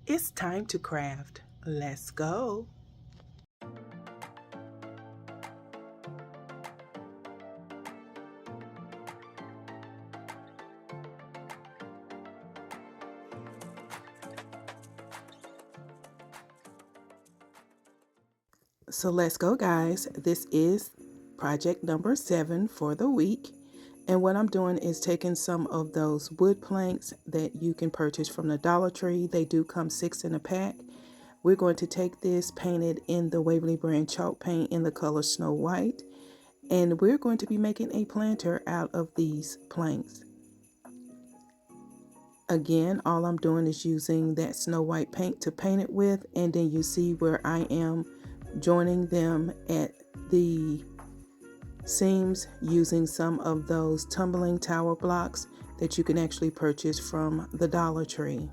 It's time to craft. Let's go. So let's go, guys. This is project number 7 for the week. And what I'm doing is taking some of those wood planks that you can purchase from the Dollar Tree. They do come 6 in a pack. We're going to take this, paint it in the Waverly brand chalk paint in the color Snow White. And we're going to be making a planter out of these planks. Again, all I'm doing is using that Snow White paint to paint it with. And then you see where I am joining them at the seams using some of those tumbling tower blocks that you can actually purchase from the Dollar Tree.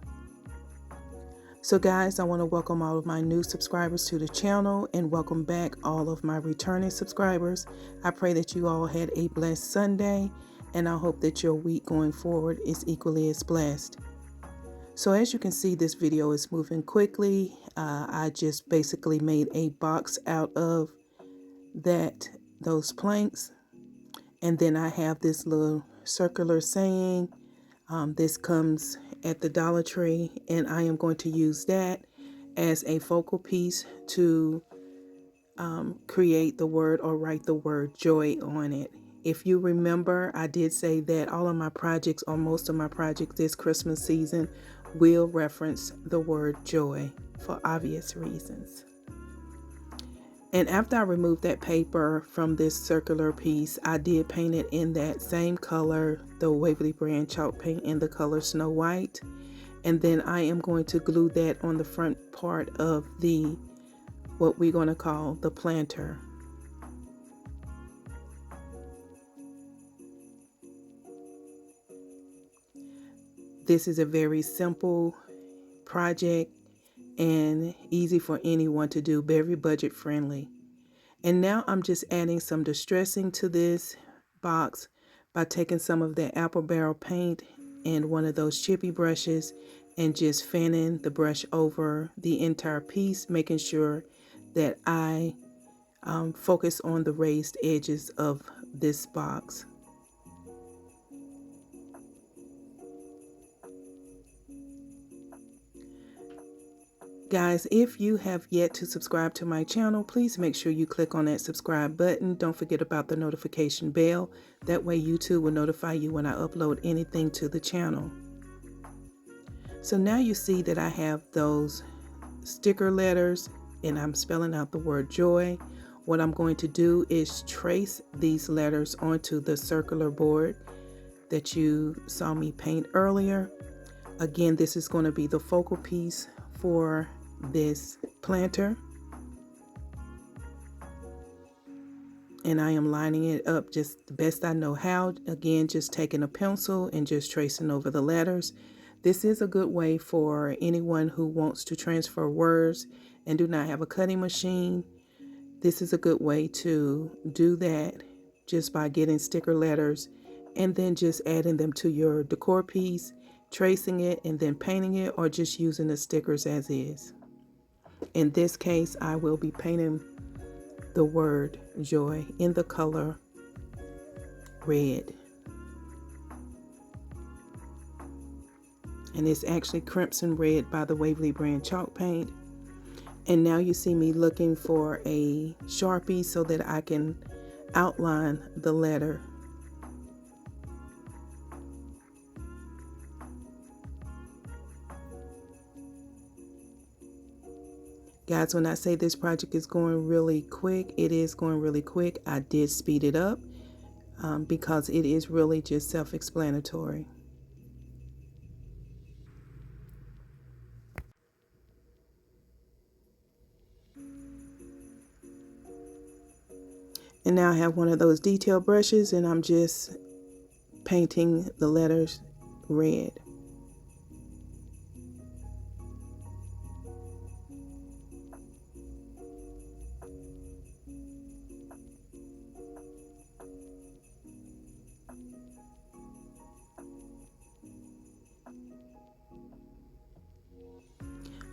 So guys, I want to welcome all of my new subscribers to the channel and welcome back all of my returning subscribers. I pray that you all had a blessed Sunday, and I hope that your week going forward is equally as blessed. So as you can see, this video is moving quickly. I just basically made a box out of those planks, and then I have this little circular saying. This comes at the Dollar Tree, and I am going to use that as a focal piece to create the word or write the word joy on it. If you remember, I did say that all of my projects, or most of my projects this Christmas season, will reference the word joy for obvious reasons. And after I removed that paper from this circular piece, I did paint it in that same color, the Waverly brand chalk paint in the color Snow White. And then I am going to glue that on the front part of what we're going to call the planter. This is a very simple project and easy for anyone to do, very budget friendly. And now I'm just adding some distressing to this box by taking some of that apple barrel paint and one of those chippy brushes and just fanning the brush over the entire piece, making sure that I focus on the raised edges of this box. Guys, if you have yet to subscribe to my channel, please make sure you click on that subscribe button. Don't forget about the notification bell. That way YouTube will notify you when I upload anything to the channel. So now you see that I have those sticker letters and I'm spelling out the word joy. What I'm going to do is trace these letters onto the circular board that you saw me paint earlier. Again, this is going to be the focal piece for this planter, and I am lining it up just the best I know how. Again, just taking a pencil and just tracing over the letters. This is a good way for anyone who wants to transfer words and do not have a cutting machine. This is a good way to do that, just by getting sticker letters and then just adding them to your decor piece, tracing it and then painting it, or just using the stickers as is. In this case, I will be painting the word joy in the color red. And it's actually crimson red by the Waverly brand chalk paint. And now you see me looking for a Sharpie so that I can outline the letter. Guys, when I say this project is going really quick, it is going really quick. I did speed it up because it is really just self-explanatory. And now I have one of those detail brushes and I'm just painting the letters red.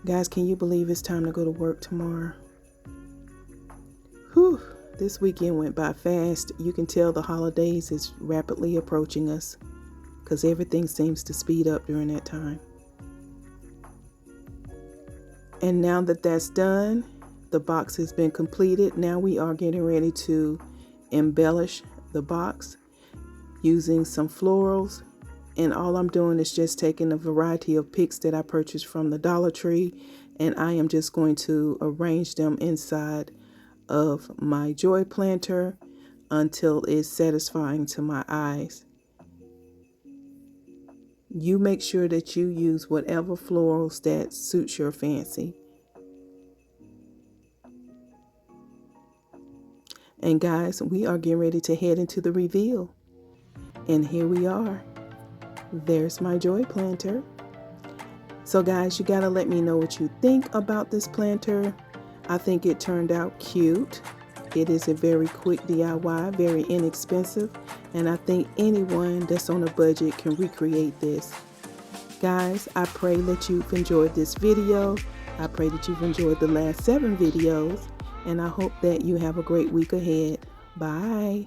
Guys, can you believe it's time to go to work tomorrow? Whew, this weekend went by fast. You can tell the holidays is rapidly approaching us because everything seems to speed up during that time. And now that that's done, the box has been completed. Now we are getting ready to embellish the box using some florals. And all I'm doing is just taking a variety of picks that I purchased from the Dollar Tree, and I am just going to arrange them inside of my joy planter until it's satisfying to my eyes. You make sure that you use whatever florals that suits your fancy. And guys, we are getting ready to head into the reveal. And here we are. There's my joy planter. So guys, you gotta let me know what you think about this planter. I think it turned out cute. It is a very quick DIY, very inexpensive, and I think anyone that's on a budget can recreate this. Guys, I pray that you've enjoyed this video. I pray that you've enjoyed the last 7 videos, and I hope that you have a great week ahead. Bye.